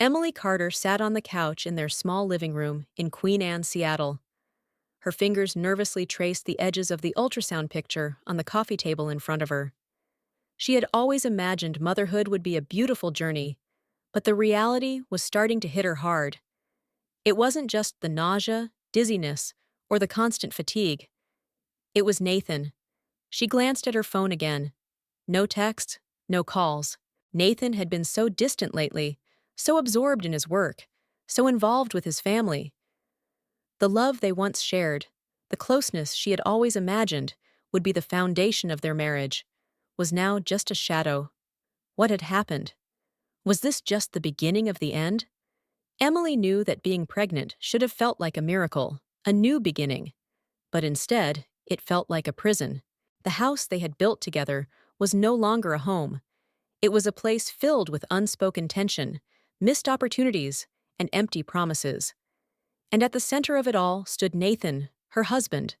Emily Carter sat on the couch in their small living room in Queen Anne, Seattle. Her fingers nervously traced the edges of the ultrasound picture on the coffee table in front of her. She had always imagined motherhood would be a beautiful journey, but the reality was starting to hit her hard. It wasn't just the nausea, dizziness, or the constant fatigue. It was Nathan. She glanced at her phone again. No texts, no calls. Nathan had been so distant lately, so absorbed in his work, so involved with his family. The love they once shared, the closeness she had always imagined would be the foundation of their marriage, was now just a shadow. What had happened? Was this just the beginning of the end? Emily knew that being pregnant should have felt like a miracle, a new beginning. But instead, it felt like a prison. The house they had built together was no longer a home. It was a place filled with unspoken tension, missed opportunities, and empty promises. And at the center of it all stood Nathan, her husband,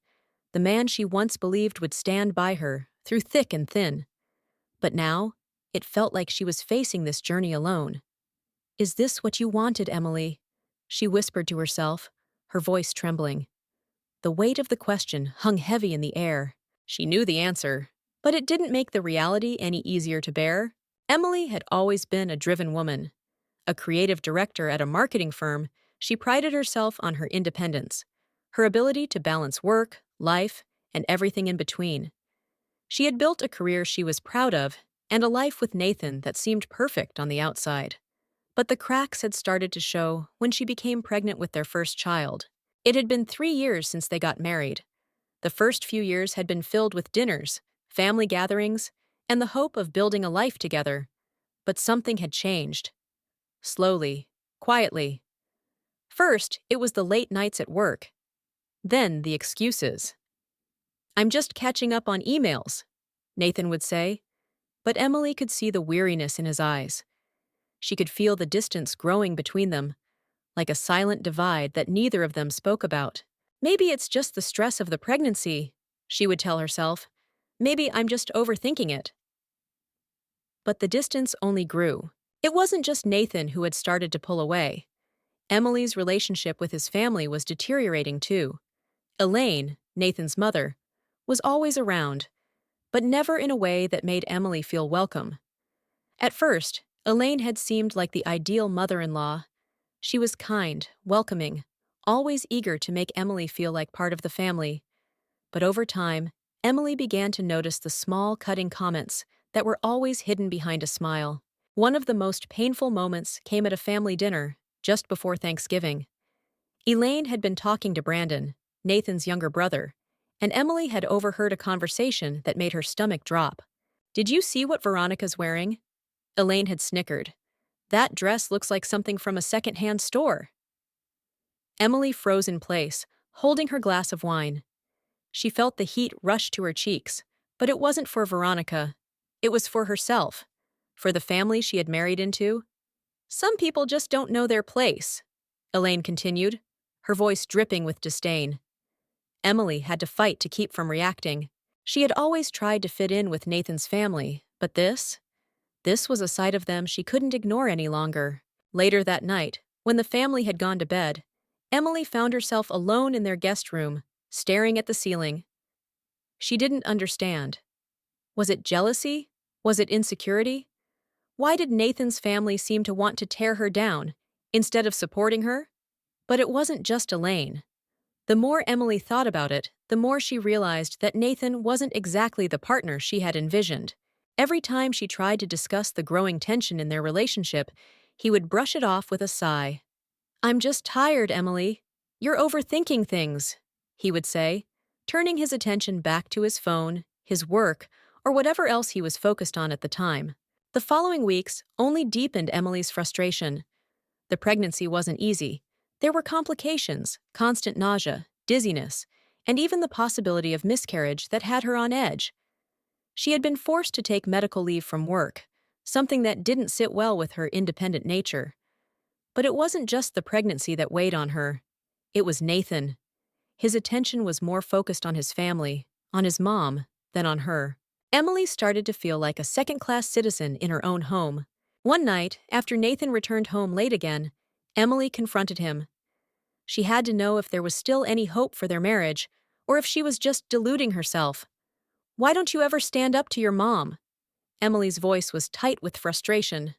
the man she once believed would stand by her through thick and thin. But now, it felt like she was facing this journey alone. "Is this what you wanted, Emily?" she whispered to herself, her voice trembling. The weight of the question hung heavy in the air. She knew the answer, but it didn't make the reality any easier to bear. Emily had always been a driven woman. A creative director at a marketing firm, she prided herself on her independence, her ability to balance work, life, and everything in between. She had built a career she was proud of and a life with Nathan that seemed perfect on the outside. But the cracks had started to show when she became pregnant with their first child. It had been 3 years since they got married. The first few years had been filled with dinners, family gatherings, and the hope of building a life together. But something had changed. Slowly, quietly. First, it was the late nights at work. Then the excuses. "I'm just catching up on emails," Nathan would say. But Emily could see the weariness in his eyes. She could feel the distance growing between them, like a silent divide that neither of them spoke about. "Maybe it's just the stress of the pregnancy," she would tell herself. "Maybe I'm just overthinking it." But the distance only grew. It wasn't just Nathan who had started to pull away. Emily's relationship with his family was deteriorating too. Elaine, Nathan's mother, was always around, but never in a way that made Emily feel welcome. At first, Elaine had seemed like the ideal mother-in-law. She was kind, welcoming, always eager to make Emily feel like part of the family. But over time, Emily began to notice the small, cutting comments that were always hidden behind a smile. One of the most painful moments came at a family dinner, just before Thanksgiving. Elaine had been talking to Brandon, Nathan's younger brother, and Emily had overheard a conversation that made her stomach drop. "Did you see what Veronica's wearing?" Elaine had snickered. "That dress looks like something from a second-hand store." Emily froze in place, holding her glass of wine. She felt the heat rush to her cheeks, but it wasn't for Veronica. It was for herself, for the family she had married into. "Some people just don't know their place," Elaine continued, her voice dripping with disdain. Emily had to fight to keep from reacting. She had always tried to fit in with Nathan's family, but this was a side of them she couldn't ignore any longer. Later that night, when the family had gone to bed, Emily found herself alone in their guest room, staring at the ceiling. She didn't understand. Was it jealousy? Was it insecurity? Why did Nathan's family seem to want to tear her down, instead of supporting her? But it wasn't just Elaine. The more Emily thought about it, the more she realized that Nathan wasn't exactly the partner she had envisioned. Every time she tried to discuss the growing tension in their relationship, he would brush it off with a sigh. "I'm just tired, Emily. You're overthinking things," he would say, turning his attention back to his phone, his work, or whatever else he was focused on at the time. The following weeks only deepened Emily's frustration. The pregnancy wasn't easy. There were complications, constant nausea, dizziness, and even the possibility of miscarriage that had her on edge. She had been forced to take medical leave from work, something that didn't sit well with her independent nature. But it wasn't just the pregnancy that weighed on her. It was Nathan. His attention was more focused on his family, on his mom, than on her. Emily started to feel like a second-class citizen in her own home. One night, after Nathan returned home late again, Emily confronted him. She had to know if there was still any hope for their marriage, or if she was just deluding herself. "Why don't you ever stand up to your mom?" Emily's voice was tight with frustration.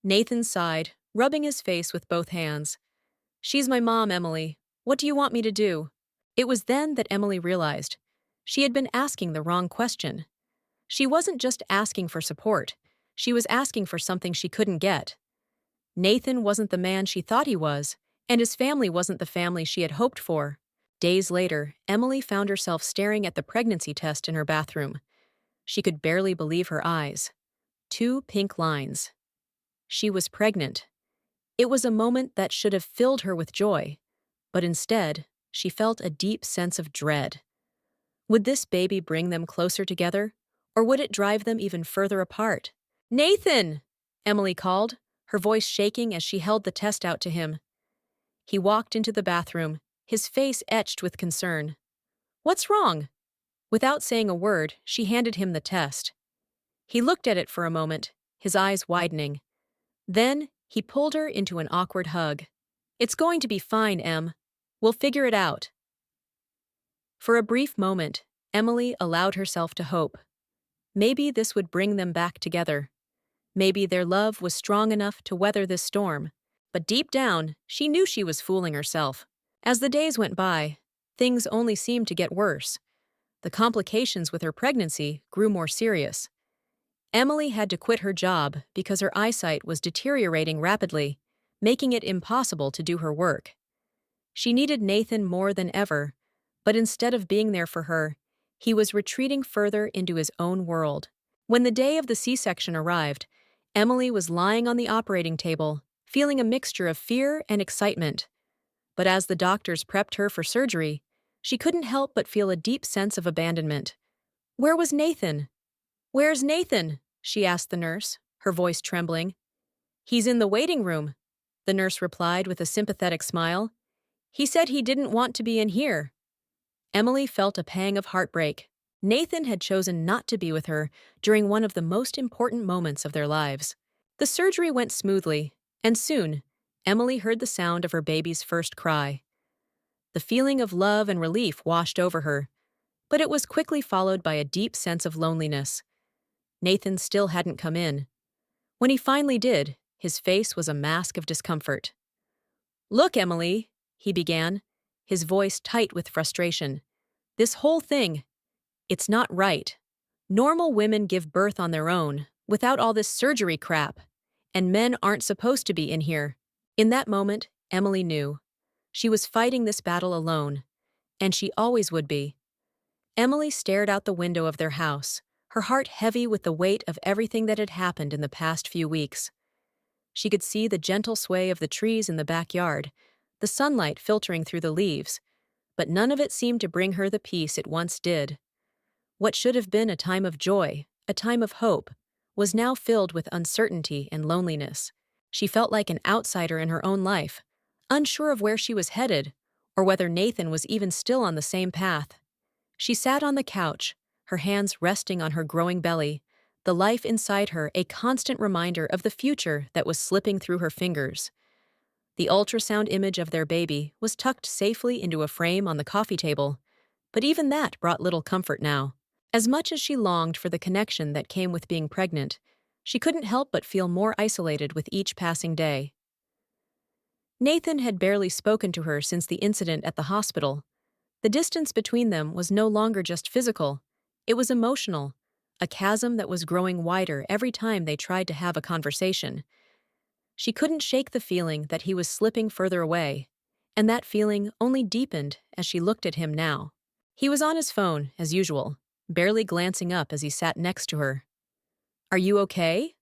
Nathan sighed, rubbing his face with both hands. "She's my mom, Emily. What do you want me to do?" It was then that Emily realized she had been asking the wrong question. She wasn't just asking for support. She was asking for something she couldn't get. Nathan wasn't the man she thought he was, and his family wasn't the family she had hoped for. Days later, Emily found herself staring at the pregnancy test in her bathroom. She could barely believe her eyes. 2 pink lines. She was pregnant. It was a moment that should have filled her with joy, but instead, she felt a deep sense of dread. Would this baby bring them closer together, or would it drive them even further apart? "Nathan!" Emily called, her voice shaking as she held the test out to him. He walked into the bathroom, his face etched with concern. "What's wrong?" Without saying a word, she handed him the test. He looked at it for a moment, his eyes widening. Then, he pulled her into an awkward hug. "It's going to be fine, Em. We'll figure it out." For a brief moment, Emily allowed herself to hope. Maybe this would bring them back together. Maybe their love was strong enough to weather this storm. But deep down, she knew she was fooling herself. As the days went by, things only seemed to get worse. The complications with her pregnancy grew more serious. Emily had to quit her job because her eyesight was deteriorating rapidly, making it impossible to do her work. She needed Nathan more than ever, but instead of being there for her, he was retreating further into his own world. When the day of the C-section arrived, Emily was lying on the operating table, feeling a mixture of fear and excitement. But as the doctors prepped her for surgery, she couldn't help but feel a deep sense of abandonment. Where was Nathan? "Where's Nathan?" she asked the nurse, her voice trembling. "He's in the waiting room," the nurse replied with a sympathetic smile. "He said he didn't want to be in here." Emily felt a pang of heartbreak. Nathan had chosen not to be with her during one of the most important moments of their lives. The surgery went smoothly, and soon, Emily heard the sound of her baby's first cry. The feeling of love and relief washed over her, but it was quickly followed by a deep sense of loneliness. Nathan still hadn't come in. When he finally did, his face was a mask of discomfort. "Look, Emily," he began, his voice tight with frustration. "This whole thing, it's not right. Normal women give birth on their own, without all this surgery crap, and men aren't supposed to be in here." In that moment, Emily knew. She was fighting this battle alone, and she always would be. Emily stared out the window of their house, her heart heavy with the weight of everything that had happened in the past few weeks. She could see the gentle sway of the trees in the backyard, the sunlight filtering through the leaves, but none of it seemed to bring her the peace it once did. What should have been a time of joy, a time of hope, was now filled with uncertainty and loneliness. She felt like an outsider in her own life, unsure of where she was headed, or whether Nathan was even still on the same path. She sat on the couch, her hands resting on her growing belly, the life inside her a constant reminder of the future that was slipping through her fingers. The ultrasound image of their baby was tucked safely into a frame on the coffee table, but even that brought little comfort now. As much as she longed for the connection that came with being pregnant, she couldn't help but feel more isolated with each passing day. Nathan had barely spoken to her since the incident at the hospital. The distance between them was no longer just physical, it was emotional, a chasm that was growing wider every time they tried to have a conversation. She couldn't shake the feeling that he was slipping further away, and that feeling only deepened as she looked at him now. He was on his phone, as usual, barely glancing up as he sat next to her. "Are you okay?"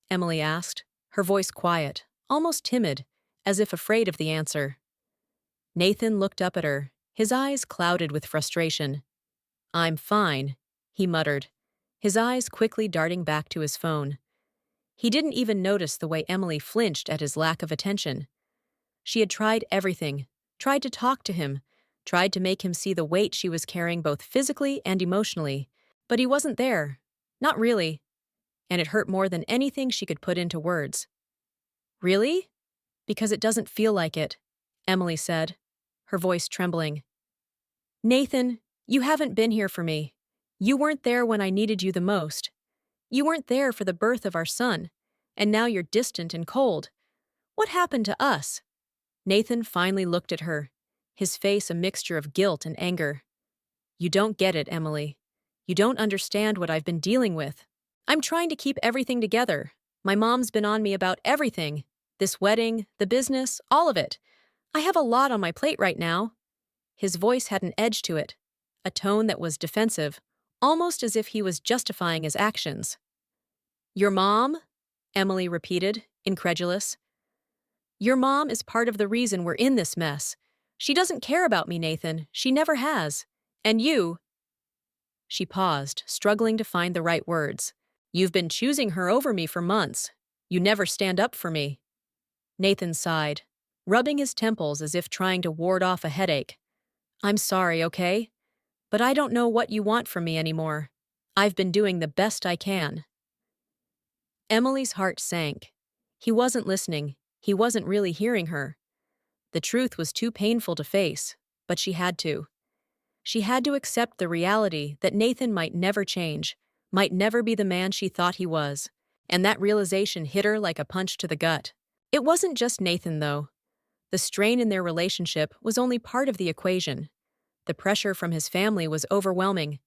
Emily asked, her voice quiet, almost timid, as if afraid of the answer. Nathan looked up at her, his eyes clouded with frustration. "I'm fine," he muttered, his eyes quickly darting back to his phone. He didn't even notice the way Emily flinched at his lack of attention. She had tried everything, tried to talk to him, tried to make him see the weight she was carrying both physically and emotionally, but he wasn't there. Not really. and it hurt more than anything she could put into words. Really? Because it doesn't feel like it, Emily said, her voice trembling. Nathan, you haven't been here for me. You weren't there when I needed you the most. You weren't there for the birth of our son, and now you're distant and cold. What happened to us? Nathan finally looked at her, his face a mixture of guilt and anger. You don't get it, Emily. You don't understand what I've been dealing with. I'm trying to keep everything together. My mom's been on me about everything. This wedding, the business, all of it. I have a lot on my plate right now. His voice had an edge to it, a tone that was defensive, almost as if he was justifying his actions. Your mom? Emily repeated, incredulous. Your mom is part of the reason we're in this mess. She doesn't care about me, Nathan. She never has. And you— She paused, struggling to find the right words. You've been choosing her over me for months. You never stand up for me. Nathan sighed, rubbing his temples as if trying to ward off a headache. I'm sorry, okay? But I don't know what you want from me anymore. I've been doing the best I can. Emily's heart sank. He wasn't listening. He wasn't really hearing her. The truth was too painful to face, but she had to. She had to accept the reality that Nathan might never change, might never be the man she thought he was, and that realization hit her like a punch to the gut. It wasn't just Nathan, though. The strain in their relationship was only part of the equation. The pressure from his family was overwhelming.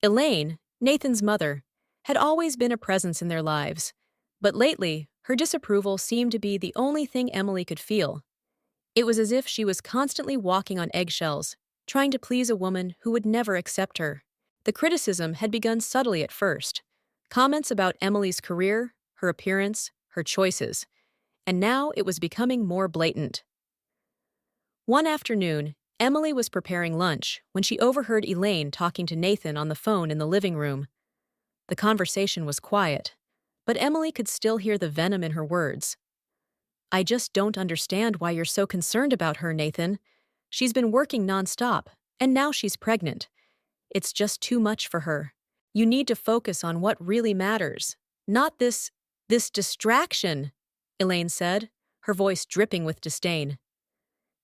Elaine, Nathan's mother, had always been a presence in their lives, but lately, her disapproval seemed to be the only thing Emily could feel. It was as if she was constantly walking on eggshells, trying to please a woman who would never accept her. The criticism had begun subtly at first. Comments about Emily's career, her appearance, her choices. And now it was becoming more blatant. One afternoon, Emily was preparing lunch when she overheard Elaine talking to Nathan on the phone in the living room. The conversation was quiet, but Emily could still hear the venom in her words. I just don't understand why you're so concerned about her, Nathan. She's been working nonstop, and now she's pregnant. It's just too much for her. You need to focus on what really matters, not this distraction, Elaine said, her voice dripping with disdain.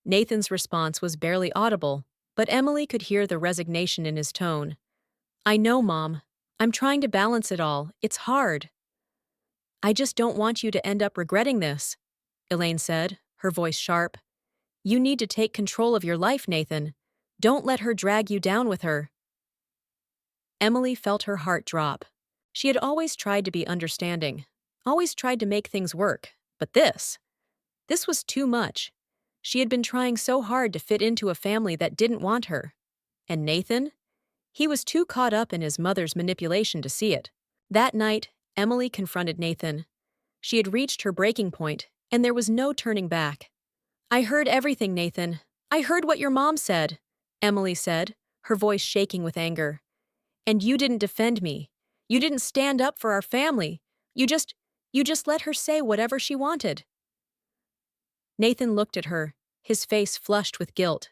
Nathan's response was barely audible, but Emily could hear the resignation in his tone. I know, Mom. I'm trying to balance it all. It's hard. I just don't want you to end up regretting this, Elaine said, her voice sharp. You need to take control of your life, Nathan. Don't let her drag you down with her. Emily felt her heart drop. She had always tried to be understanding, always tried to make things work, but this was too much. She had been trying so hard to fit into a family that didn't want her. And Nathan? He was too caught up in his mother's manipulation to see it. That night, Emily confronted Nathan. She had reached her breaking point, and there was no turning back. I heard everything, Nathan. I heard what your mom said, Emily said, her voice shaking with anger. And you didn't defend me. You didn't stand up for our family. You just let her say whatever she wanted. Nathan looked at her, his face flushed with guilt.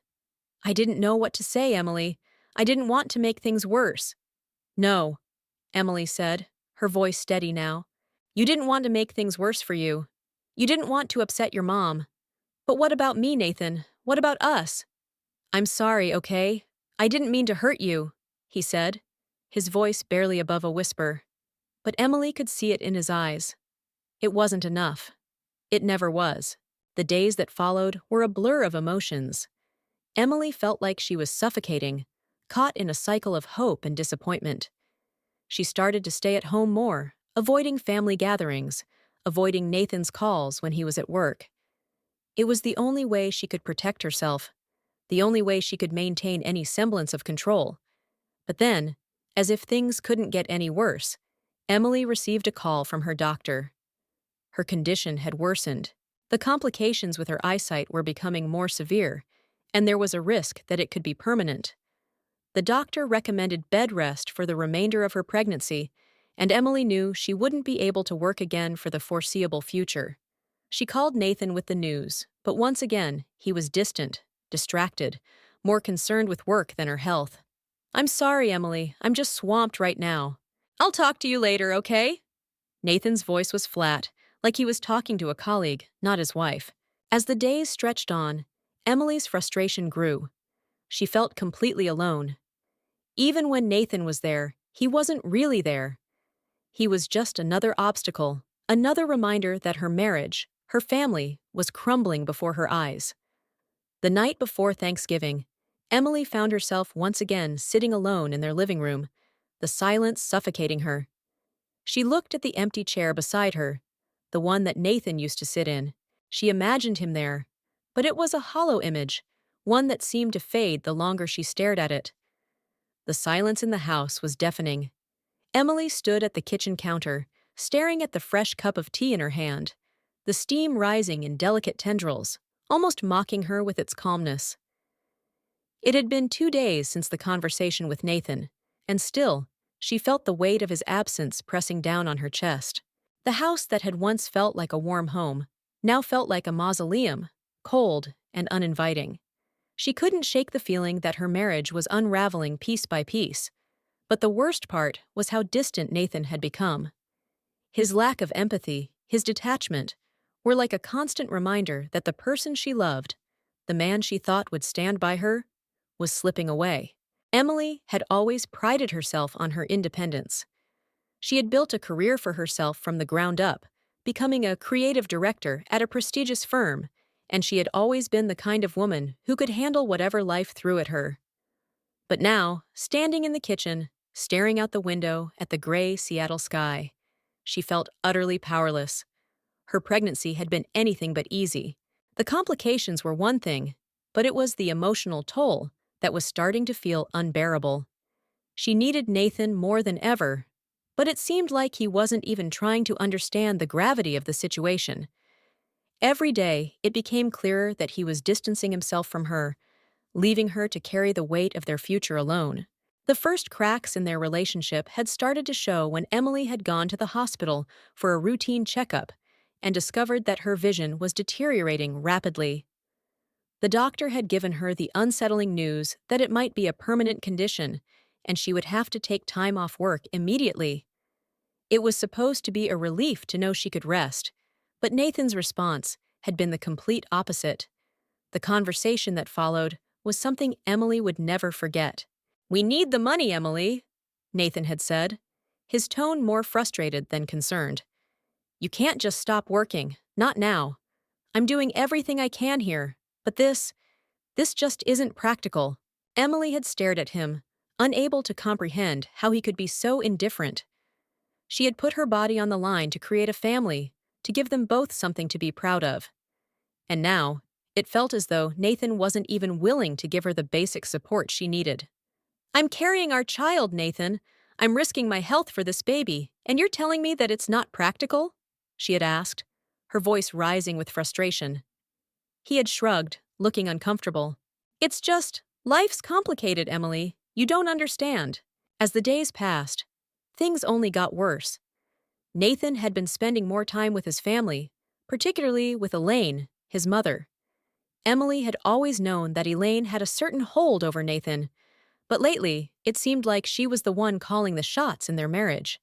I didn't know what to say, Emily. I didn't want to make things worse. No, Emily said, her voice steady now. You didn't want to make things worse for you. You didn't want to upset your mom. But what about me, Nathan? What about us? I'm sorry, okay? I didn't mean to hurt you, he said, his voice barely above a whisper. But Emily could see it in his eyes. It wasn't enough. It never was. The days that followed were a blur of emotions. Emily felt like she was suffocating, caught in a cycle of hope and disappointment. She started to stay at home more, avoiding family gatherings, avoiding Nathan's calls when he was at work. It was the only way she could protect herself, the only way she could maintain any semblance of control. But then, as if things couldn't get any worse, Emily received a call from her doctor. Her condition had worsened. The complications with her eyesight were becoming more severe, and there was a risk that it could be permanent. The doctor recommended bed rest for the remainder of her pregnancy, and Emily knew she wouldn't be able to work again for the foreseeable future. She called Nathan with the news, but once again, he was distant, distracted, more concerned with work than her health. I'm sorry, Emily. I'm just swamped right now. I'll talk to you later, okay? Nathan's voice was flat, like he was talking to a colleague, not his wife. As the days stretched on, Emily's frustration grew. She felt completely alone. Even when Nathan was there, he wasn't really there. He was just another obstacle, another reminder that her marriage, her family, was crumbling before her eyes. The night before Thanksgiving, Emily found herself once again sitting alone in their living room, the silence suffocating her. She looked at the empty chair beside her, the one that Nathan used to sit in. She imagined him there, but it was a hollow image, one that seemed to fade the longer she stared at it. The silence in the house was deafening. Emily stood at the kitchen counter, staring at the fresh cup of tea in her hand, the steam rising in delicate tendrils, almost mocking her with its calmness. It had been 2 days since the conversation with Nathan, and still, she felt the weight of his absence pressing down on her chest. The house that had once felt like a warm home now felt like a mausoleum, cold and uninviting. She couldn't shake the feeling that her marriage was unraveling piece by piece. But the worst part was how distant Nathan had become. His lack of empathy, his detachment, were like a constant reminder that the person she loved, the man she thought would stand by her, was slipping away. Emily had always prided herself on her independence. She had built a career for herself from the ground up, becoming a creative director at a prestigious firm, and she had always been the kind of woman who could handle whatever life threw at her. But now, standing in the kitchen, staring out the window at the gray Seattle sky, she felt utterly powerless. Her pregnancy had been anything but easy. The complications were one thing, but it was the emotional toll that was starting to feel unbearable. She needed Nathan more than ever, but it seemed like he wasn't even trying to understand the gravity of the situation. Every day, it became clearer that he was distancing himself from her, leaving her to carry the weight of their future alone. The first cracks in their relationship had started to show when Emily had gone to the hospital for a routine checkup and discovered that her vision was deteriorating rapidly. The doctor had given her the unsettling news that it might be a permanent condition and she would have to take time off work immediately. It was supposed to be a relief to know she could rest, but Nathan's response had been the complete opposite. The conversation that followed was something Emily would never forget. "We need the money, Emily," Nathan had said, his tone more frustrated than concerned. "You can't just stop working, not now. I'm doing everything I can here, but this just isn't practical." Emily had stared at him, unable to comprehend how he could be so indifferent. She had put her body on the line to create a family, to give them both something to be proud of. And now, it felt as though Nathan wasn't even willing to give her the basic support she needed. "I'm carrying our child, Nathan. I'm risking my health for this baby, and you're telling me that it's not practical?" she had asked, her voice rising with frustration. He had shrugged, looking uncomfortable. "It's just, life's complicated, Emily. You don't understand." As the days passed, things only got worse. Nathan had been spending more time with his family, particularly with Elaine, his mother. Emily had always known that Elaine had a certain hold over Nathan, but lately it seemed like she was the one calling the shots in their marriage.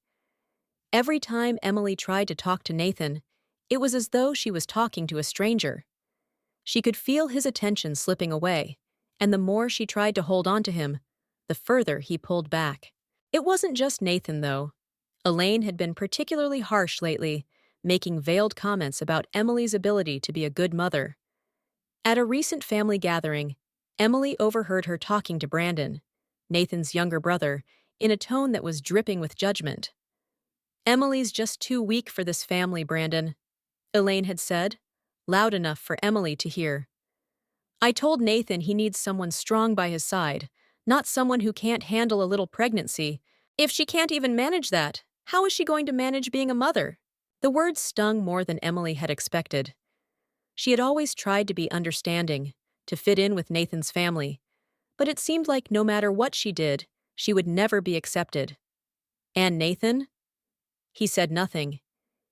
Every time Emily tried to talk to Nathan, it was as though she was talking to a stranger. She could feel his attention slipping away, and the more she tried to hold on to him, the further he pulled back. It wasn't just Nathan, though. Elaine had been particularly harsh lately, making veiled comments about Emily's ability to be a good mother. At a recent family gathering, Emily overheard her talking to Brandon, Nathan's younger brother, in a tone that was dripping with judgment. "Emily's just too weak for this family, Brandon," Elaine had said, loud enough for Emily to hear. "I told Nathan he needs someone strong by his side, not someone who can't handle a little pregnancy. If she can't even manage that, how is she going to manage being a mother?" The words stung more than Emily had expected. She had always tried to be understanding, to fit in with Nathan's family, but it seemed like no matter what she did, she would never be accepted. And Nathan? He said nothing.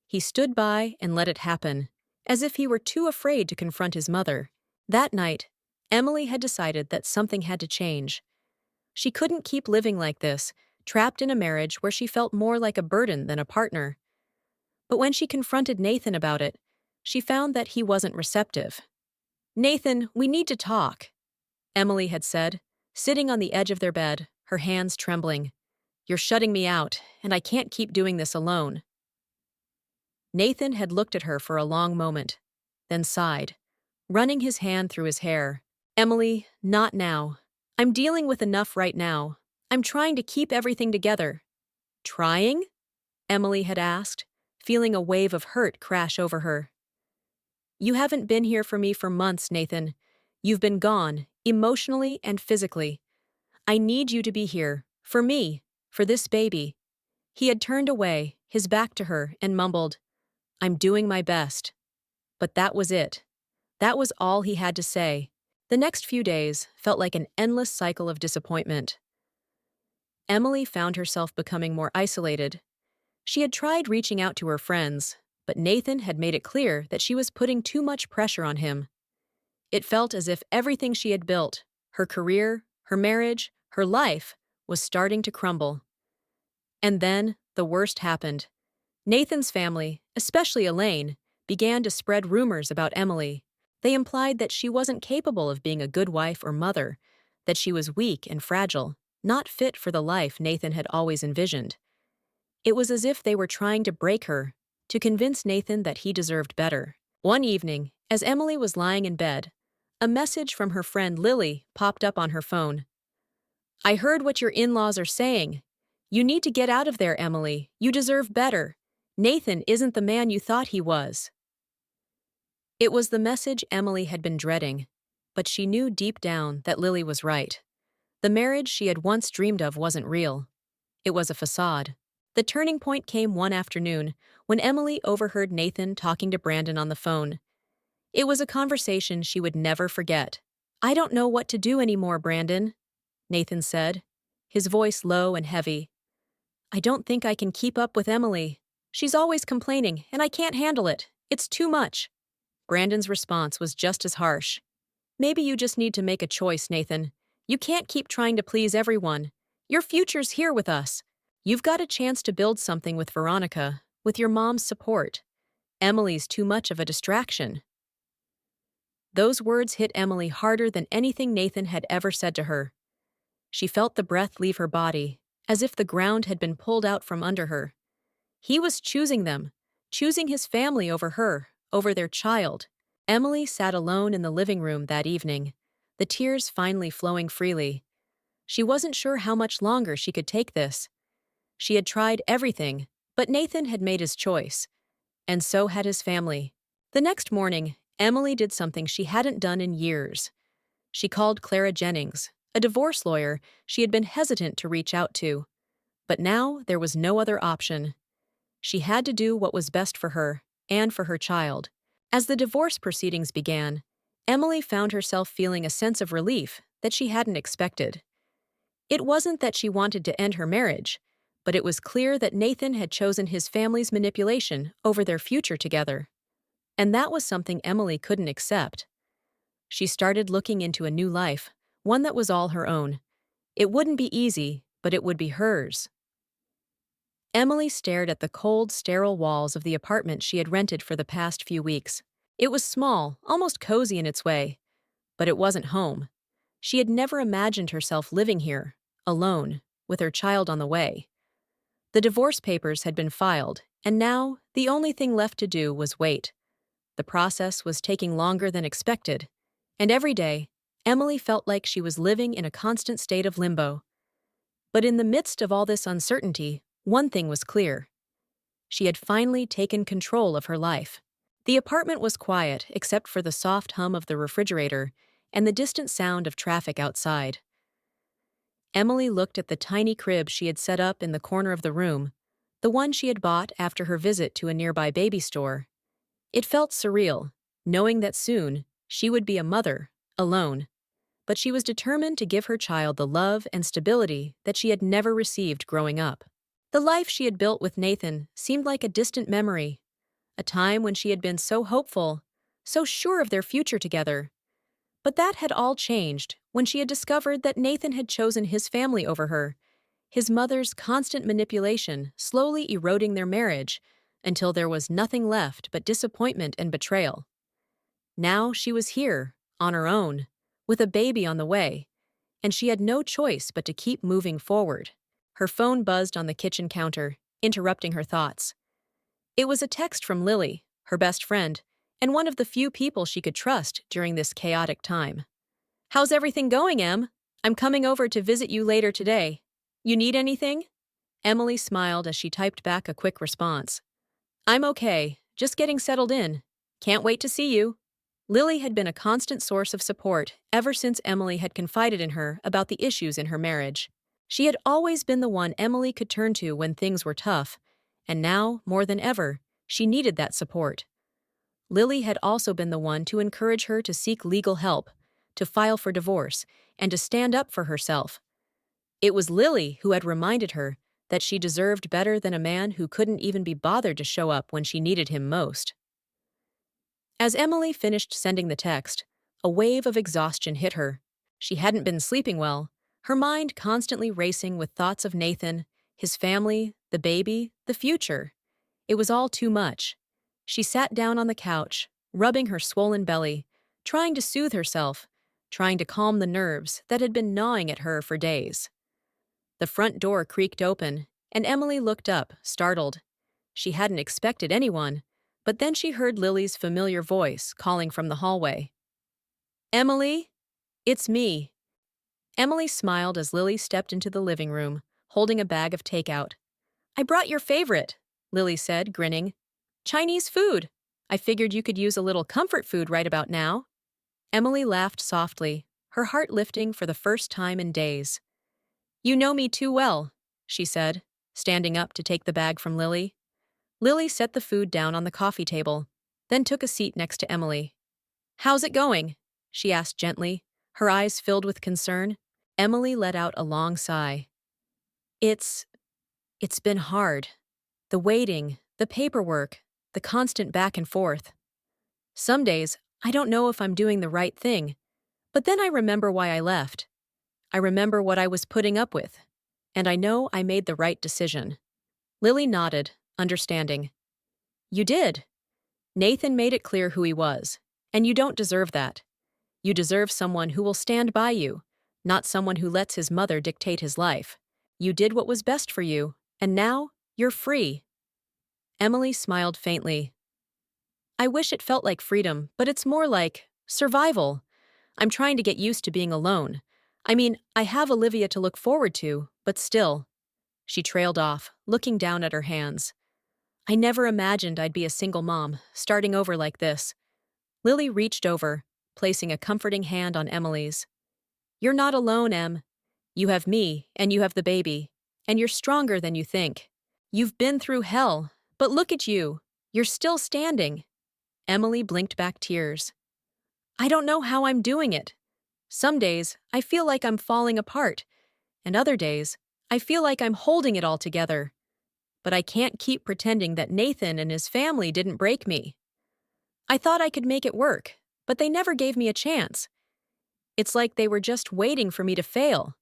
He stood by and let it happen, as if he were too afraid to confront his mother. That night, Emily had decided that something had to change. She couldn't keep living like this, trapped in a marriage where she felt more like a burden than a partner. But when she confronted Nathan about it, she found that he wasn't receptive. "Nathan, we need to talk," Emily had said, sitting on the edge of their bed, her hands trembling. "You're shutting me out, and I can't keep doing this alone." Nathan had looked at her for a long moment, then sighed, running his hand through his hair. "Emily, not now. I'm dealing with enough right now. I'm trying to keep everything together." "Trying?" Emily had asked, feeling a wave of hurt crash over her. "You haven't been here for me for months, Nathan. You've been gone, emotionally and physically. I need you to be here, for me, for this baby." He had turned away, his back to her, and mumbled, "I'm doing my best." But that was it. That was all he had to say. The next few days felt like an endless cycle of disappointment. Emily found herself becoming more isolated. She had tried reaching out to her friends, but Nathan had made it clear that she was putting too much pressure on him. It felt as if everything she had built, her career, her marriage, her life, was starting to crumble. And then, the worst happened. Nathan's family, especially Elaine, began to spread rumors about Emily. They implied that she wasn't capable of being a good wife or mother, that she was weak and fragile, not fit for the life Nathan had always envisioned. It was as if they were trying to break her, to convince Nathan that he deserved better. One evening, as Emily was lying in bed, a message from her friend Lily popped up on her phone. "I heard what your in-laws are saying. You need to get out of there, Emily. You deserve better. Nathan isn't the man you thought he was." It was the message Emily had been dreading, but she knew deep down that Lily was right. The marriage she had once dreamed of wasn't real. It was a facade. The turning point came one afternoon when Emily overheard Nathan talking to Brandon on the phone. It was a conversation she would never forget. "I don't know what to do anymore, Brandon," Nathan said, his voice low and heavy. "I don't think I can keep up with Emily. She's always complaining, and I can't handle it. It's too much." Brandon's response was just as harsh. "Maybe you just need to make a choice, Nathan. You can't keep trying to please everyone. Your future's here with us. You've got a chance to build something with Veronica, with your mom's support. Emily's too much of a distraction." Those words hit Emily harder than anything Nathan had ever said to her. She felt the breath leave her body, as if the ground had been pulled out from under her. He was choosing them, choosing his family over her, over their child. Emily sat alone in the living room that evening, the tears finally flowing freely. She wasn't sure how much longer she could take this. She had tried everything, but Nathan had made his choice, and so had his family. The next morning, Emily did something she hadn't done in years. She called Clara Jennings, a divorce lawyer she had been hesitant to reach out to. But now there was no other option. She had to do what was best for her and for her child. As the divorce proceedings began, Emily found herself feeling a sense of relief that she hadn't expected. It wasn't that she wanted to end her marriage, but it was clear that Nathan had chosen his family's manipulation over their future together. And that was something Emily couldn't accept. She started looking into a new life, one that was all her own. It wouldn't be easy, but it would be hers. Emily stared at the cold, sterile walls of the apartment she had rented for the past few weeks. It was small, almost cozy in its way, but it wasn't home. She had never imagined herself living here, alone, with her child on the way. The divorce papers had been filed, and now the only thing left to do was wait. The process was taking longer than expected, and every day, Emily felt like she was living in a constant state of limbo. But in the midst of all this uncertainty, one thing was clear. She had finally taken control of her life. The apartment was quiet except for the soft hum of the refrigerator and the distant sound of traffic outside. Emily looked at the tiny crib she had set up in the corner of the room, the one she had bought after her visit to a nearby baby store. It felt surreal, knowing that soon she would be a mother, alone. But she was determined to give her child the love and stability that she had never received growing up. The life she had built with Nathan seemed like a distant memory, a time when she had been so hopeful, so sure of their future together. But that had all changed when she had discovered that Nathan had chosen his family over her, his mother's constant manipulation slowly eroding their marriage, until there was nothing left but disappointment and betrayal. Now she was here, on her own, with a baby on the way, and she had no choice but to keep moving forward. Her phone buzzed on the kitchen counter, interrupting her thoughts. It was a text from Lily, her best friend, and one of the few people she could trust during this chaotic time. "How's everything going, Em? I'm coming over to visit you later today. You need anything?" Emily smiled as she typed back a quick response. "I'm okay, just getting settled in. Can't wait to see you." Lily had been a constant source of support ever since Emily had confided in her about the issues in her marriage. She had always been the one Emily could turn to when things were tough, and now, more than ever, she needed that support. Lily had also been the one to encourage her to seek legal help, to file for divorce, and to stand up for herself. It was Lily who had reminded her that she deserved better than a man who couldn't even be bothered to show up when she needed him most. As Emily finished sending the text, a wave of exhaustion hit her. She hadn't been sleeping well, her mind constantly racing with thoughts of Nathan, his family, the baby, the future. It was all too much. She sat down on the couch, rubbing her swollen belly, trying to soothe herself, trying to calm the nerves that had been gnawing at her for days. The front door creaked open, and Emily looked up, startled. She hadn't expected anyone, but then she heard Lily's familiar voice calling from the hallway. "Emily? It's me." Emily smiled as Lily stepped into the living room, holding a bag of takeout. "I brought your favorite," Lily said, grinning. "Chinese food. I figured you could use a little comfort food right about now." Emily laughed softly, her heart lifting for the first time in days. "You know me too well," she said, standing up to take the bag from Lily. Lily set the food down on the coffee table, then took a seat next to Emily. "How's it going?" she asked gently, her eyes filled with concern. Emily let out a long sigh. It's been hard. The waiting, the paperwork, the constant back and forth. Some days, I don't know if I'm doing the right thing, but then I remember why I left. I remember what I was putting up with, and I know I made the right decision." Lily nodded, understanding. "You did. Nathan made it clear who he was, and you don't deserve that. You deserve someone who will stand by you, not someone who lets his mother dictate his life. You did what was best for you, and now you're free." Emily smiled faintly. "I wish it felt like freedom, but it's more like survival. I'm trying to get used to being alone. I mean, I have Olivia to look forward to, but still." She trailed off, looking down at her hands. "I never imagined I'd be a single mom, starting over like this." Lily reached over, placing a comforting hand on Emily's. "You're not alone, Em. You have me, and you have the baby, and you're stronger than you think. You've been through hell, but look at you. You're still standing." Emily blinked back tears. "I don't know how I'm doing it. Some days, I feel like I'm falling apart, and other days, I feel like I'm holding it all together. But I can't keep pretending that Nathan and his family didn't break me. I thought I could make it work, but they never gave me a chance. It's like they were just waiting for me to fail."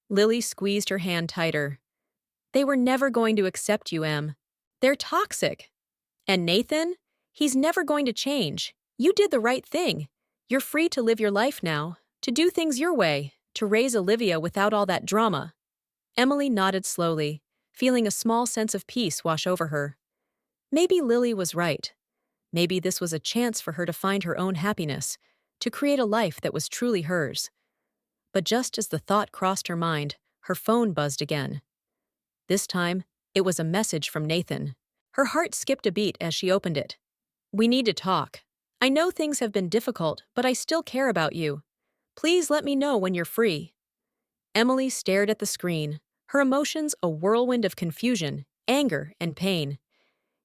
Lily squeezed her hand tighter. "They were never going to accept you, Em. They're toxic. And Nathan? He's never going to change. You did the right thing. You're free to live your life now, to do things your way, to raise Olivia without all that drama." Emily nodded slowly, feeling a small sense of peace wash over her. Maybe Lily was right. Maybe this was a chance for her to find her own happiness, to create a life that was truly hers. But just as the thought crossed her mind, her phone buzzed again. This time, it was a message from Nathan. Her heart skipped a beat as she opened it. "We need to talk. I know things have been difficult, but I still care about you. Please let me know when you're free." Emily stared at the screen, her emotions a whirlwind of confusion, anger, and pain.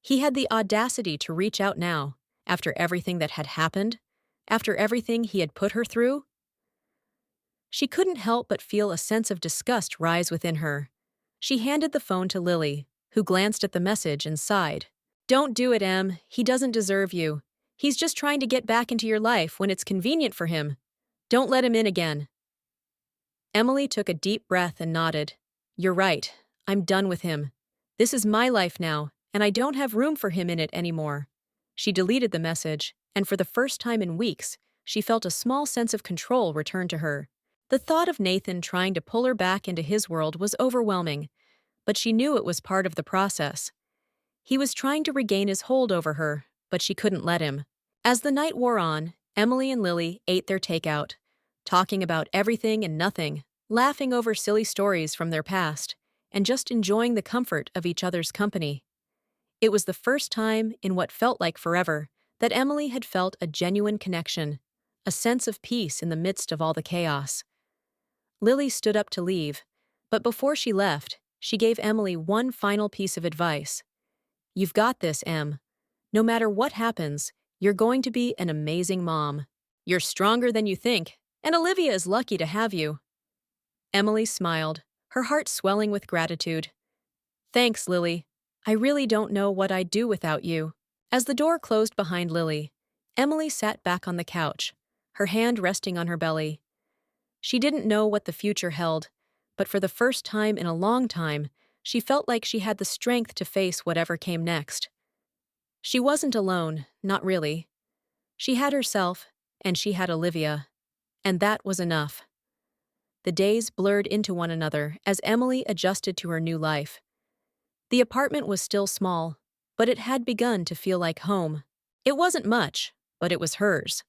He had the audacity to reach out now, after everything that had happened, after everything he had put her through. She couldn't help but feel a sense of disgust rise within her. She handed the phone to Lily, who glanced at the message and sighed. "Don't do it, Em. He doesn't deserve you. He's just trying to get back into your life when it's convenient for him. Don't let him in again." Emily took a deep breath and nodded. "You're right. I'm done with him. This is my life now, and I don't have room for him in it anymore." She deleted the message, and for the first time in weeks, she felt a small sense of control return to her. The thought of Nathan trying to pull her back into his world was overwhelming, but she knew it was part of the process. He was trying to regain his hold over her, but she couldn't let him. As the night wore on, Emily and Lily ate their takeout, talking about everything and nothing, laughing over silly stories from their past, and just enjoying the comfort of each other's company. It was the first time in what felt like forever that Emily had felt a genuine connection, a sense of peace in the midst of all the chaos. Lily stood up to leave, but before she left, she gave Emily one final piece of advice. "You've got this, Em. No matter what happens, you're going to be an amazing mom. You're stronger than you think, and Olivia is lucky to have you." Emily smiled, her heart swelling with gratitude. "Thanks, Lily. I really don't know what I'd do without you." As the door closed behind Lily, Emily sat back on the couch, her hand resting on her belly. She didn't know what the future held, but for the first time in a long time, she felt like she had the strength to face whatever came next. She wasn't alone, not really. She had herself, and she had Olivia. And that was enough. The days blurred into one another as Emily adjusted to her new life. The apartment was still small, but it had begun to feel like home. It wasn't much, but it was hers.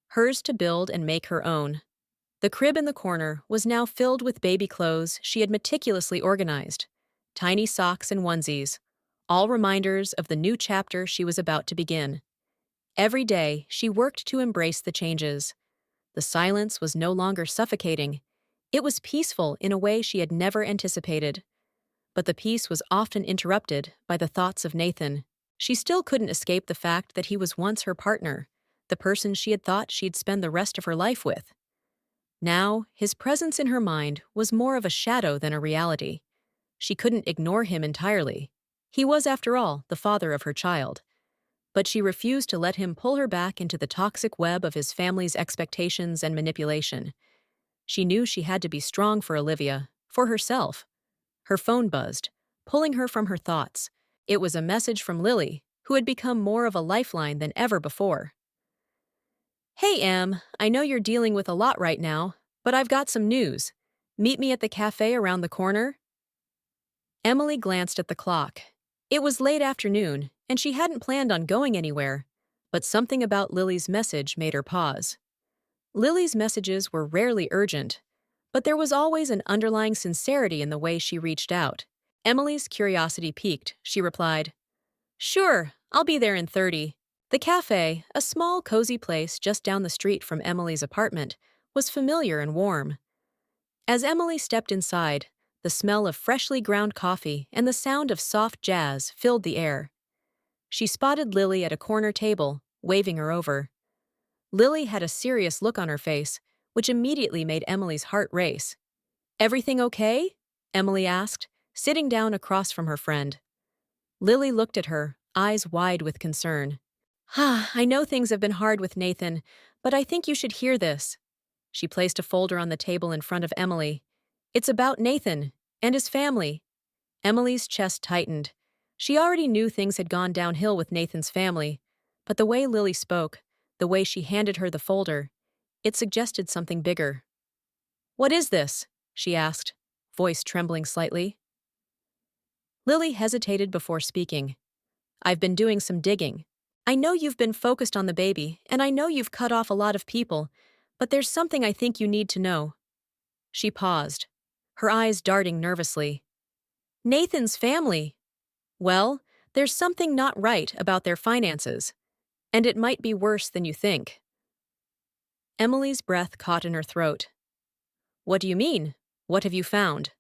Hers to build and make her own. The crib in the corner was now filled with baby clothes she had meticulously organized. Tiny socks and onesies, all reminders of the new chapter she was about to begin. Every day, she worked to embrace the changes. The silence was no longer suffocating. It was peaceful in a way she had never anticipated. But the peace was often interrupted by the thoughts of Nathan. She still couldn't escape the fact that he was once her partner, the person she had thought she'd spend the rest of her life with. Now, his presence in her mind was more of a shadow than a reality. She couldn't ignore him entirely. He was, after all, the father of her child. But she refused to let him pull her back into the toxic web of his family's expectations and manipulation. She knew she had to be strong for Olivia, for herself. Her phone buzzed, pulling her from her thoughts. It was a message from Lily, who had become more of a lifeline than ever before. "Hey, Em, I know you're dealing with a lot right now, but I've got some news. Meet me at the cafe around the corner." Emily glanced at the clock. It was late afternoon, and she hadn't planned on going anywhere, but something about Lily's message made her pause. Lily's messages were rarely urgent, but there was always an underlying sincerity in the way she reached out. Emily's curiosity piqued. She replied, "Sure, I'll be there in 30. The cafe, a small, cozy place just down the street from Emily's apartment, was familiar and warm. As Emily stepped inside, the smell of freshly ground coffee and the sound of soft jazz filled the air. She spotted Lily at a corner table, waving her over. Lily had a serious look on her face, which immediately made Emily's heart race. "Everything okay?" Emily asked, sitting down across from her friend. Lily looked at her, eyes wide with concern. "I know things have been hard with Nathan, but I think you should hear this." She placed a folder on the table in front of Emily. "It's about Nathan and his family." Emily's chest tightened. She already knew things had gone downhill with Nathan's family, but the way Lily spoke, the way she handed her the folder, it suggested something bigger. "What is this?" she asked, voice trembling slightly. Lily hesitated before speaking. "I've been doing some digging. I know you've been focused on the baby, and I know you've cut off a lot of people, but there's something I think you need to know." She paused, her eyes darting nervously. "Nathan's family. Well, there's something not right about their finances, and it might be worse than you think." Emily's breath caught in her throat. "What do you mean? What have you found?"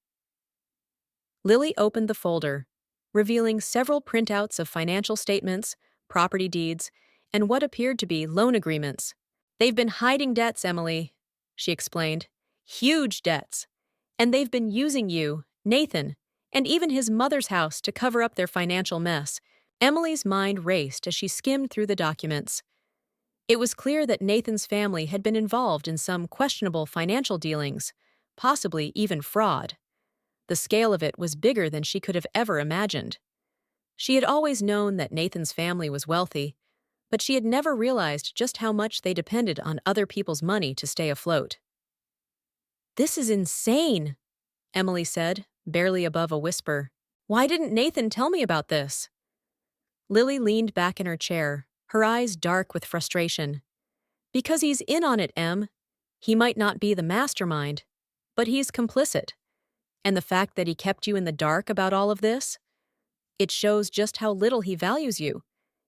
Lily opened the folder, revealing several printouts of financial statements, property deeds, and what appeared to be loan agreements. "They've been hiding debts, Emily," she explained. "Huge debts. And they've been using you, Nathan, and even his mother's house to cover up their financial mess." Emily's mind raced as she skimmed through the documents. It was clear that Nathan's family had been involved in some questionable financial dealings, possibly even fraud. The scale of it was bigger than she could have ever imagined. She had always known that Nathan's family was wealthy, but she had never realized just how much they depended on other people's money to stay afloat. "This is insane," Emily said, barely above a whisper. "Why didn't Nathan tell me about this?" Lily leaned back in her chair, her eyes dark with frustration. "Because he's in on it, Em. He might not be the mastermind, but he's complicit. And the fact that he kept you in the dark about all of this? It shows just how little he values you.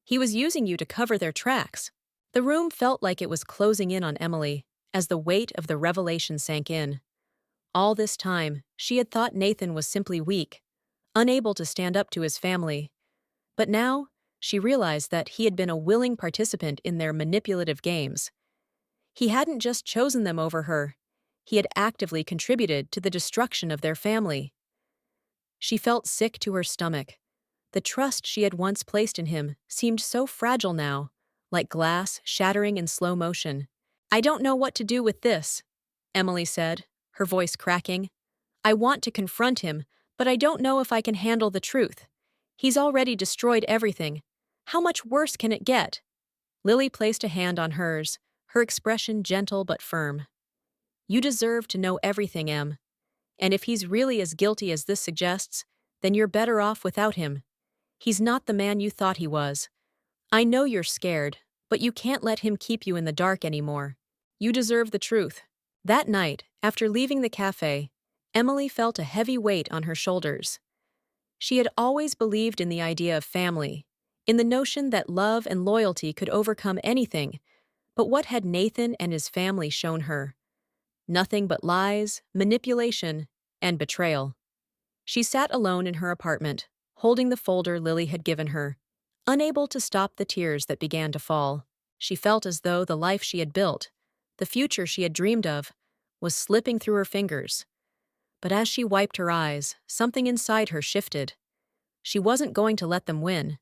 He was using you to cover their tracks." The room felt like it was closing in on Emily as the weight of the revelation sank in. All this time, she had thought Nathan was simply weak, unable to stand up to his family. But now, she realized that he had been a willing participant in their manipulative games. He hadn't just chosen them over her, he had actively contributed to the destruction of their family. She felt sick to her stomach. The trust she had once placed in him seemed so fragile now, like glass shattering in slow motion. "I don't know what to do with this," Emily said, her voice cracking. "I want to confront him, but I don't know if I can handle the truth. He's already destroyed everything. How much worse can it get?" Lily placed a hand on hers, her expression gentle but firm. "You deserve to know everything, Em. And if he's really as guilty as this suggests, then you're better off without him. He's not the man you thought he was. I know you're scared, but you can't let him keep you in the dark anymore. You deserve the truth." That night, after leaving the cafe, Emily felt a heavy weight on her shoulders. She had always believed in the idea of family, in the notion that love and loyalty could overcome anything, but what had Nathan and his family shown her? Nothing but lies, manipulation, and betrayal. She sat alone in her apartment, holding the folder Lily had given her, unable to stop the tears that began to fall. She felt as though the life she had built, the future she had dreamed of, was slipping through her fingers. But as she wiped her eyes, something inside her shifted. She wasn't going to let them win.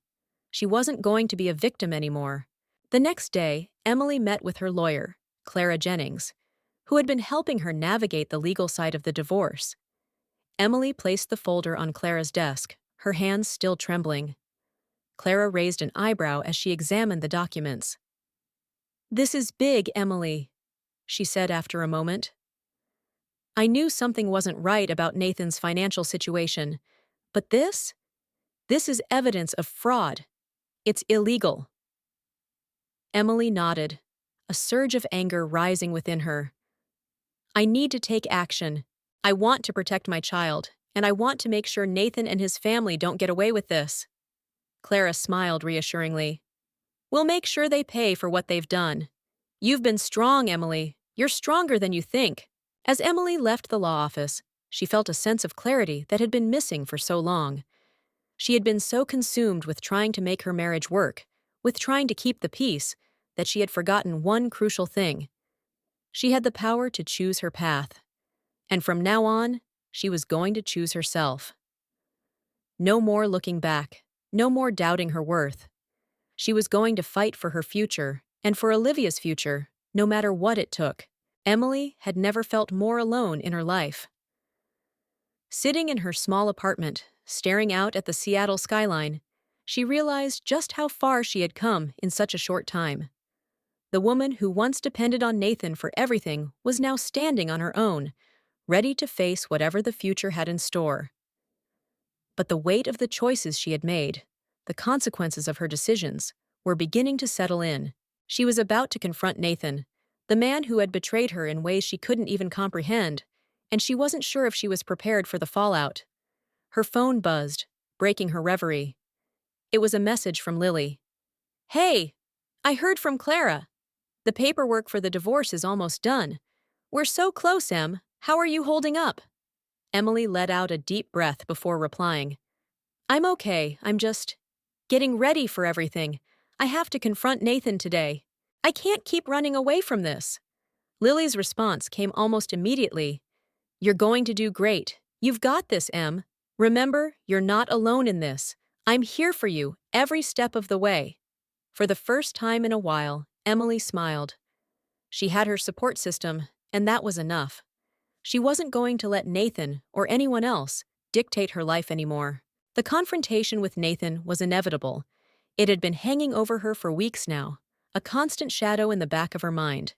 She wasn't going to be a victim anymore. The next day, Emily met with her lawyer, Clara Jennings, who had been helping her navigate the legal side of the divorce. Emily placed the folder on Clara's desk, her hands still trembling. Clara raised an eyebrow as she examined the documents. "This is big, Emily," she said after a moment. "I knew something wasn't right about Nathan's financial situation, but this is evidence of fraud. It's illegal." Emily nodded, a surge of anger rising within her. "I need to take action. I want to protect my child, and I want to make sure Nathan and his family don't get away with this." Clara smiled reassuringly. "We'll make sure they pay for what they've done. You've been strong, Emily. You're stronger than you think." As Emily left the law office, she felt a sense of clarity that had been missing for so long. She had been so consumed with trying to make her marriage work, with trying to keep the peace, that she had forgotten one crucial thing. She had the power to choose her path. And from now on, she was going to choose herself. No more looking back, no more doubting her worth. She was going to fight for her future, and for Olivia's future, no matter what it took. Emily had never felt more alone in her life. Sitting in her small apartment, staring out at the Seattle skyline, she realized just how far she had come in such a short time. The woman who once depended on Nathan for everything was now standing on her own, ready to face whatever the future had in store. But the weight of the choices she had made, the consequences of her decisions, were beginning to settle in. She was about to confront Nathan, the man who had betrayed her in ways she couldn't even comprehend, and she wasn't sure if she was prepared for the fallout. Her phone buzzed, breaking her reverie. It was a message from Lily. "Hey, I heard from Clara. The paperwork for the divorce is almost done. We're so close, Em. How are you holding up?" Emily let out a deep breath before replying. "I'm okay. I'm just getting ready for everything. I have to confront Nathan today. I can't keep running away from this." Lily's response came almost immediately. "You're going to do great. You've got this, Em. Remember, you're not alone in this. I'm here for you every step of the way." For the first time in a while, Emily smiled. She had her support system, and that was enough. She wasn't going to let Nathan or anyone else dictate her life anymore. The confrontation with Nathan was inevitable. It had been hanging over her for weeks now, a constant shadow in the back of her mind.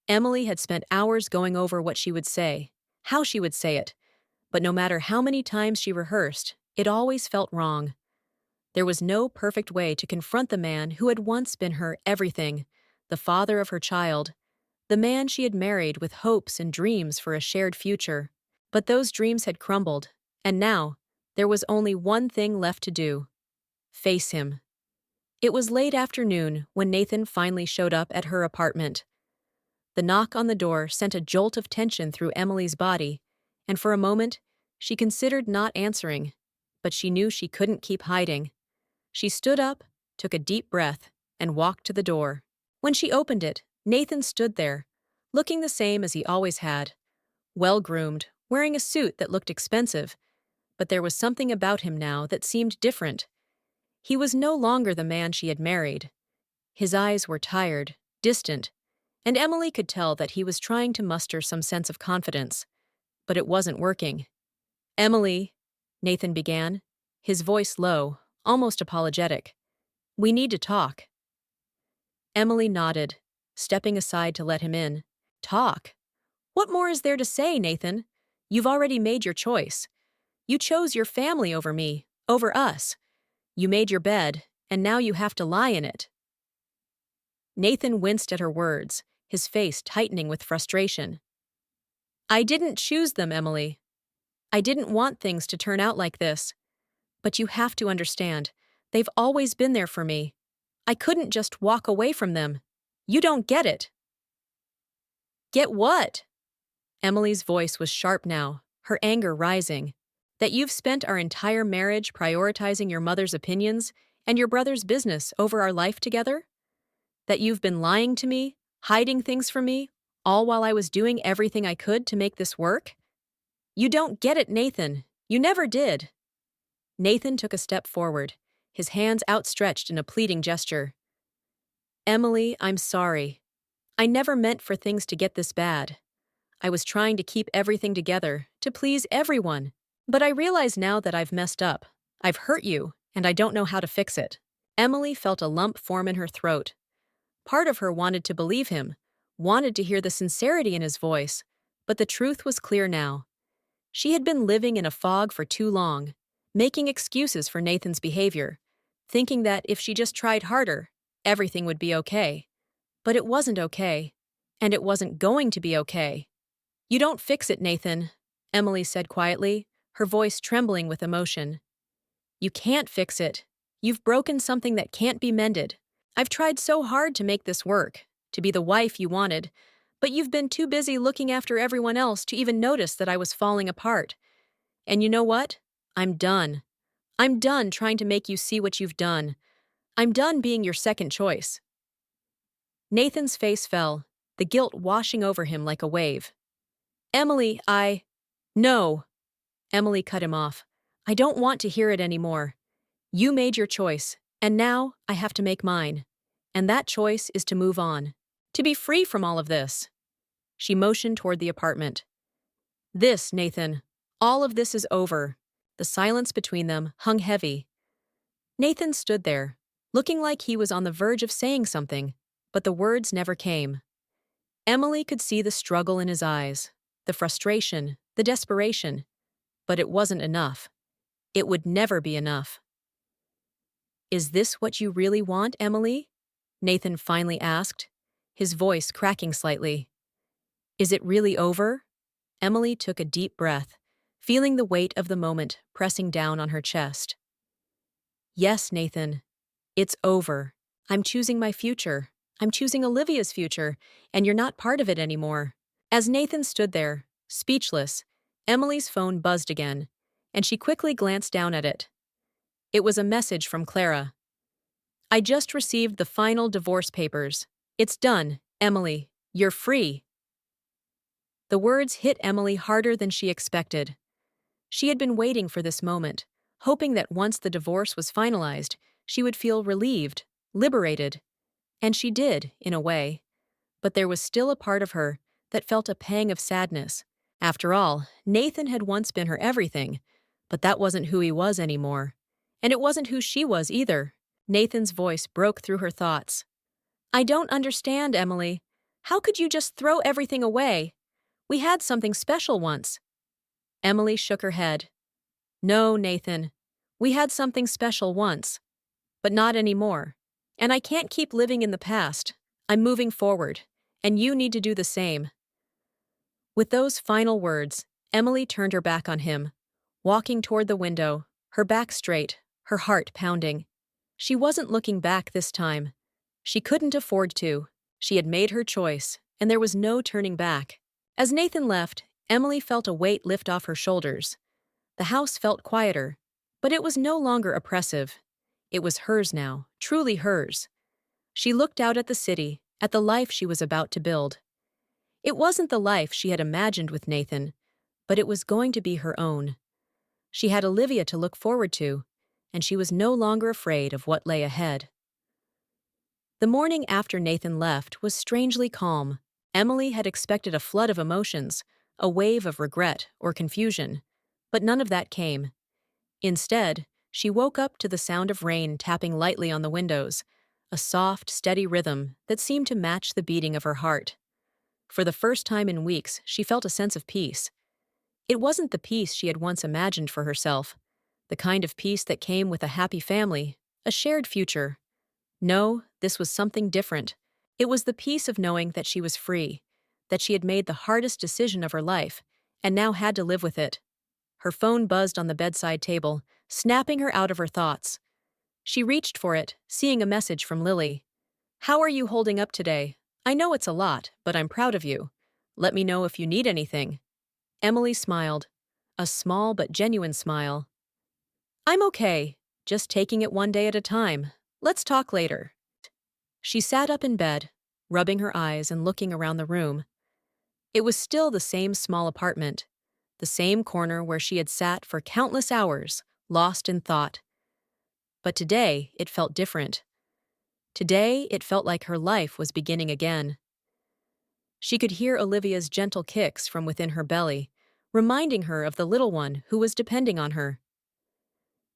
Emily had spent hours going over what she would say, how she would say it, but no matter how many times she rehearsed, it always felt wrong. There was no perfect way to confront the man who had once been her everything, the father of her child, the man she had married with hopes and dreams for a shared future. But those dreams had crumbled, and now, there was only one thing left to do: face him. It was late afternoon when Nathan finally showed up at her apartment. The knock on the door sent a jolt of tension through Emily's body, and for a moment, she considered not answering, but she knew she couldn't keep hiding. She stood up, took a deep breath, and walked to the door. When she opened it, Nathan stood there, looking the same as he always had, well-groomed, wearing a suit that looked expensive, but there was something about him now that seemed different. He was no longer the man she had married. His eyes were tired, distant, and Emily could tell that he was trying to muster some sense of confidence. But it wasn't working. "Emily," Nathan began, his voice low, almost apologetic. "We need to talk." Emily nodded, stepping aside to let him in. "Talk? What more is there to say, Nathan? You've already made your choice. You chose your family over me, over us. You made your bed, and now you have to lie in it." Nathan winced at her words, his face tightening with frustration. "I didn't choose them, Emily. I didn't want things to turn out like this. But you have to understand, they've always been there for me. I couldn't just walk away from them. You don't get it." "Get what?" Emily's voice was sharp now, her anger rising. "That you've spent our entire marriage prioritizing your mother's opinions and your brother's business over our life together? That you've been lying to me, hiding things from me, all while I was doing everything I could to make this work? You don't get it, Nathan. You never did." Nathan took a step forward, his hands outstretched in a pleading gesture. "Emily, I'm sorry. I never meant for things to get this bad. I was trying to keep everything together, to please everyone. But I realize now that I've messed up. I've hurt you, and I don't know how to fix it." Emily felt a lump form in her throat. Part of her wanted to believe him, wanted to hear the sincerity in his voice, but the truth was clear now. She had been living in a fog for too long, making excuses for Nathan's behavior, thinking that if she just tried harder, everything would be okay. But it wasn't okay, and it wasn't going to be okay. "You don't fix it, Nathan," Emily said quietly, her voice trembling with emotion. "You can't fix it. You've broken something that can't be mended. I've tried so hard to make this work, to be the wife you wanted, but you've been too busy looking after everyone else to even notice that I was falling apart. And you know what? I'm done. I'm done trying to make you see what you've done. I'm done being your second choice." Nathan's face fell, the guilt washing over him like a wave. "Emily, No." Emily cut him off. "I don't want to hear it anymore. You made your choice, and now I have to make mine. And that choice is to move on. To be free from all of this." She motioned toward the apartment. "This, Nathan, all of this is over." The silence between them hung heavy. Nathan stood there, looking like he was on the verge of saying something, but the words never came. Emily could see the struggle in his eyes, the frustration, the desperation, but it wasn't enough. It would never be enough. "Is this what you really want, Emily?" Nathan finally asked, his voice cracking slightly. "Is it really over?" Emily took a deep breath, feeling the weight of the moment pressing down on her chest. "Yes, Nathan. It's over. I'm choosing my future. I'm choosing Olivia's future, and you're not part of it anymore." As Nathan stood there, speechless, Emily's phone buzzed again, and she quickly glanced down at it. It was a message from Clara. "I just received the final divorce papers. It's done, Emily. You're free." The words hit Emily harder than she expected. She had been waiting for this moment, hoping that once the divorce was finalized, she would feel relieved, liberated. And she did, in a way. But there was still a part of her that felt a pang of sadness. After all, Nathan had once been her everything, But that wasn't who he was anymore. And it wasn't who she was either. Nathan's voice broke through her thoughts. I don't understand, Emily. How could you just throw everything away? We had something special once. Emily shook her head. No, Nathan. We had something special once. But not anymore. And I can't keep living in the past. I'm moving forward. And you need to do the same. With those final words, Emily turned her back on him, walking toward the window, her back straight, her heart pounding. She wasn't looking back this time. She couldn't afford to. She had made her choice, and there was no turning back. As Nathan left, Emily felt a weight lift off her shoulders. The house felt quieter, but it was no longer oppressive. It was hers now, truly hers. She looked out at the city, at the life she was about to build. It wasn't the life she had imagined with Nathan, but it was going to be her own. She had Olivia to look forward to, and she was no longer afraid of what lay ahead. The morning after Nathan left was strangely calm. Emily had expected a flood of emotions, a wave of regret or confusion, but none of that came. Instead, she woke up to the sound of rain tapping lightly on the windows, a soft, steady rhythm that seemed to match the beating of her heart. For the first time in weeks, she felt a sense of peace. It wasn't the peace she had once imagined for herself, the kind of peace that came with a happy family, a shared future. No, this was something different. It was the peace of knowing that she was free, that she had made the hardest decision of her life, and now had to live with it. Her phone buzzed on the bedside table, snapping her out of her thoughts. She reached for it, seeing a message from Lily. How are you holding up today? I know it's a lot, but I'm proud of you. Let me know if you need anything. Emily smiled, a small but genuine smile. I'm okay, just taking it one day at a time. Let's talk later. She sat up in bed, rubbing her eyes and looking around the room. It was still the same small apartment, the same corner where she had sat for countless hours, lost in thought. But today, it felt different. Today, it felt like her life was beginning again. She could hear Olivia's gentle kicks from within her belly, reminding her of the little one who was depending on her.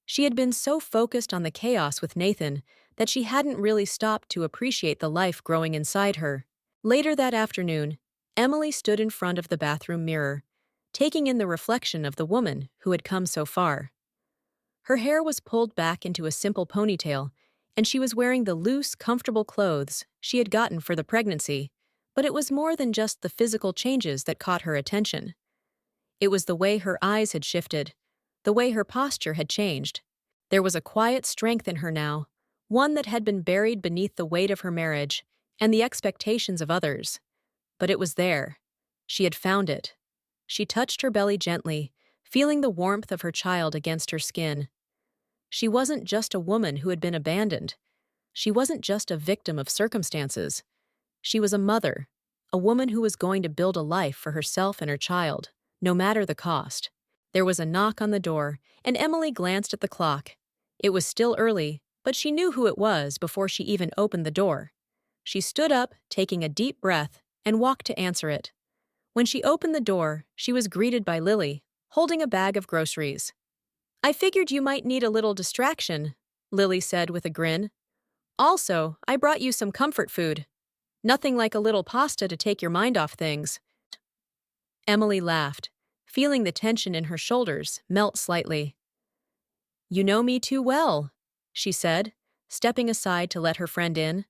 She had been so focused on the chaos with Nathan that she hadn't really stopped to appreciate the life growing inside her. Later that afternoon, Emily stood in front of the bathroom mirror, taking in the reflection of the woman who had come so far. Her hair was pulled back into a simple ponytail, and she was wearing the loose, comfortable clothes she had gotten for the pregnancy, but it was more than just the physical changes that caught her attention. It was the way her eyes had shifted, the way her posture had changed. There was a quiet strength in her now, one that had been buried beneath the weight of her marriage and the expectations of others. But it was there. She had found it. She touched her belly gently, feeling the warmth of her child against her skin. She wasn't just a woman who had been abandoned. She wasn't just a victim of circumstances. She was a mother, a woman who was going to build a life for herself and her child, no matter the cost. There was a knock on the door, and Emily glanced at the clock. It was still early, but she knew who it was before she even opened the door. She stood up, taking a deep breath, and walked to answer it. When she opened the door, she was greeted by Lily, holding a bag of groceries. I figured you might need a little distraction, Lily said with a grin. Also, I brought you some comfort food. Nothing like a little pasta to take your mind off things. Emily laughed, feeling the tension in her shoulders melt slightly. You know me too well, she said, stepping aside to let her friend in.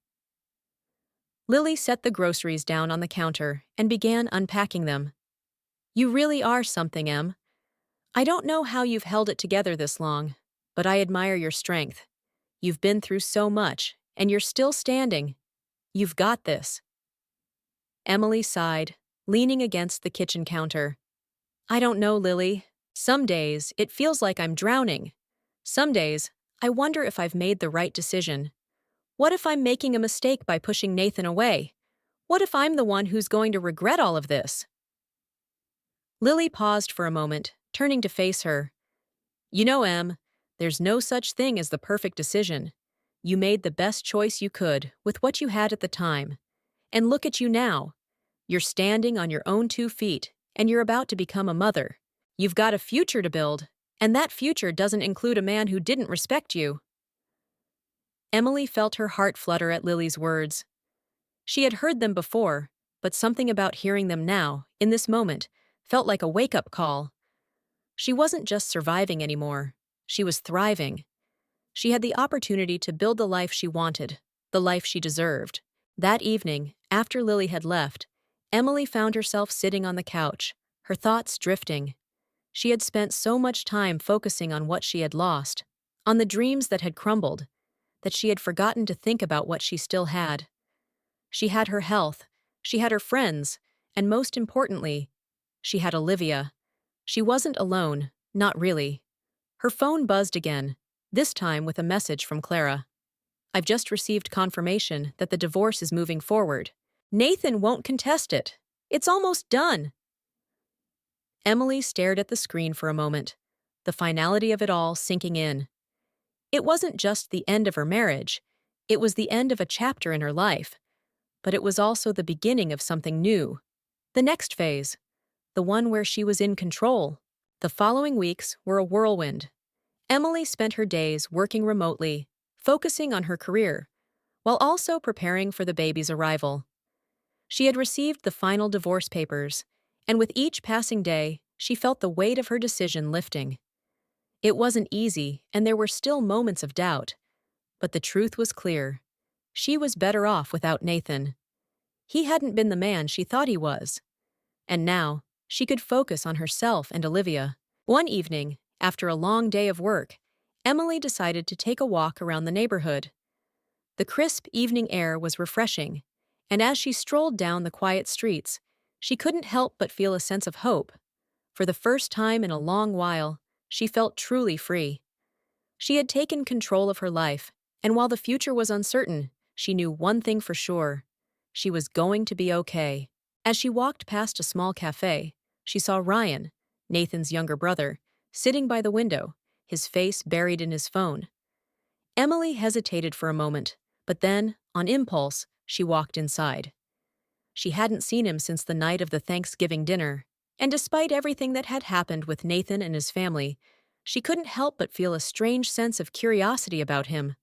Lily set the groceries down on the counter and began unpacking them. You really are something, Em. I don't know how you've held it together this long, but I admire your strength. You've been through so much, and you're still standing. You've got this. Emily sighed, leaning against the kitchen counter. I don't know, Lily. Some days, it feels like I'm drowning. Some days, I wonder if I've made the right decision. What if I'm making a mistake by pushing Nathan away? What if I'm the one who's going to regret all of this? Lily paused for a moment, turning to face her. You know, Em, there's no such thing as the perfect decision. You made the best choice you could with what you had at the time. And look at you now. You're standing on your own 2 feet, and you're about to become a mother. You've got a future to build, And that future doesn't include a man who didn't respect you. Emily felt her heart flutter at Lily's words. She had heard them before, but something about hearing them now, in this moment, felt like a wake-up call. She wasn't just surviving anymore. She was thriving. She had the opportunity to build the life she wanted, the life she deserved. That evening, after Lily had left, Emily found herself sitting on the couch, her thoughts drifting. She had spent so much time focusing on what she had lost, on the dreams that had crumbled, that she had forgotten to think about what she still had. She had her health, she had her friends, and most importantly, she had Olivia. She wasn't alone, not really. Her phone buzzed again, this time with a message from Clara. I've just received confirmation that the divorce is moving forward. Nathan won't contest it. It's almost done. Emily stared at the screen for a moment, the finality of it all sinking in. It wasn't just the end of her marriage, it was the end of a chapter in her life, but it was also the beginning of something new. The next phase, the one where she was in control. The following weeks were a whirlwind. Emily spent her days working remotely, focusing on her career, while also preparing for the baby's arrival. She had received the final divorce papers, and with each passing day, she felt the weight of her decision lifting. It wasn't easy, and there were still moments of doubt, but the truth was clear. She was better off without Nathan. He hadn't been the man she thought he was. And now, she could focus on herself and Olivia. One evening, after a long day of work, Emily decided to take a walk around the neighborhood. The crisp evening air was refreshing, and as she strolled down the quiet streets, she couldn't help but feel a sense of hope. For the first time in a long while, she felt truly free. She had taken control of her life, and while the future was uncertain, she knew one thing for sure. She was going to be okay. As she walked past a small cafe, she saw Ryan, Nathan's younger brother, sitting by the window, his face buried in his phone. Emily hesitated for a moment, but then, on impulse, she walked inside. She hadn't seen him since the night of the Thanksgiving dinner, and despite everything that had happened with Nathan and his family, she couldn't help but feel a strange sense of curiosity about him.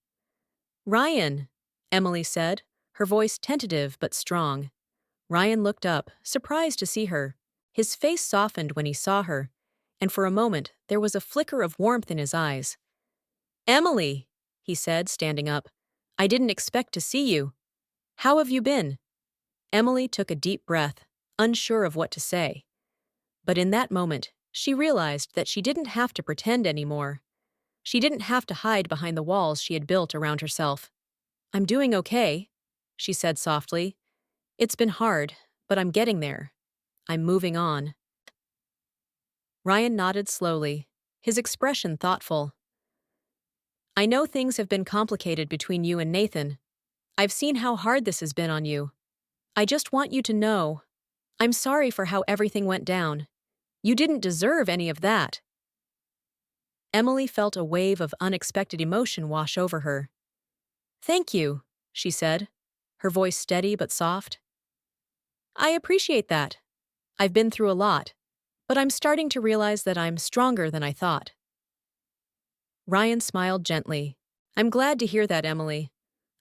Ryan, Emily said, her voice tentative but strong. Ryan looked up, surprised to see her. His face softened when he saw her, and for a moment there was a flicker of warmth in his eyes. Emily, he said, standing up. I didn't expect to see you. How have you been? Emily took a deep breath, unsure of what to say. But in that moment, she realized that she didn't have to pretend anymore. She didn't have to hide behind the walls she had built around herself. I'm doing okay, she said softly. It's been hard, but I'm getting there. I'm moving on. Ryan nodded slowly, his expression thoughtful. I know things have been complicated between you and Nathan. I've seen how hard this has been on you. I just want you to know, I'm sorry for how everything went down. You didn't deserve any of that. Emily felt a wave of unexpected emotion wash over her. Thank you, she said, her voice steady but soft. I appreciate that. I've been through a lot, but I'm starting to realize that I'm stronger than I thought. Ryan smiled gently. I'm glad to hear that, Emily.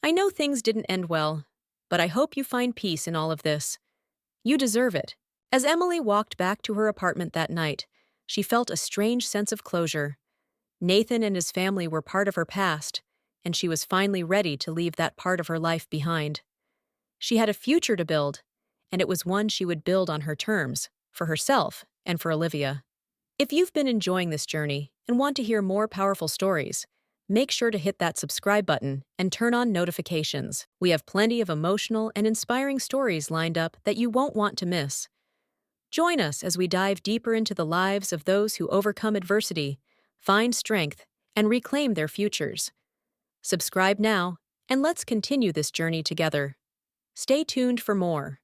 I know things didn't end well, but I hope you find peace in all of this. You deserve it. As Emily walked back to her apartment that night, she felt a strange sense of closure. Nathan and his family were part of her past, and she was finally ready to leave that part of her life behind. She had a future to build, and it was one she would build on her terms, for herself and for Olivia. If you've been enjoying this journey and want to hear more powerful stories, make sure to hit that subscribe button and turn on notifications. We have plenty of emotional and inspiring stories lined up that you won't want to miss. Join us as we dive deeper into the lives of those who overcome adversity, find strength, and reclaim their futures. Subscribe now, and let's continue this journey together. Stay tuned for more.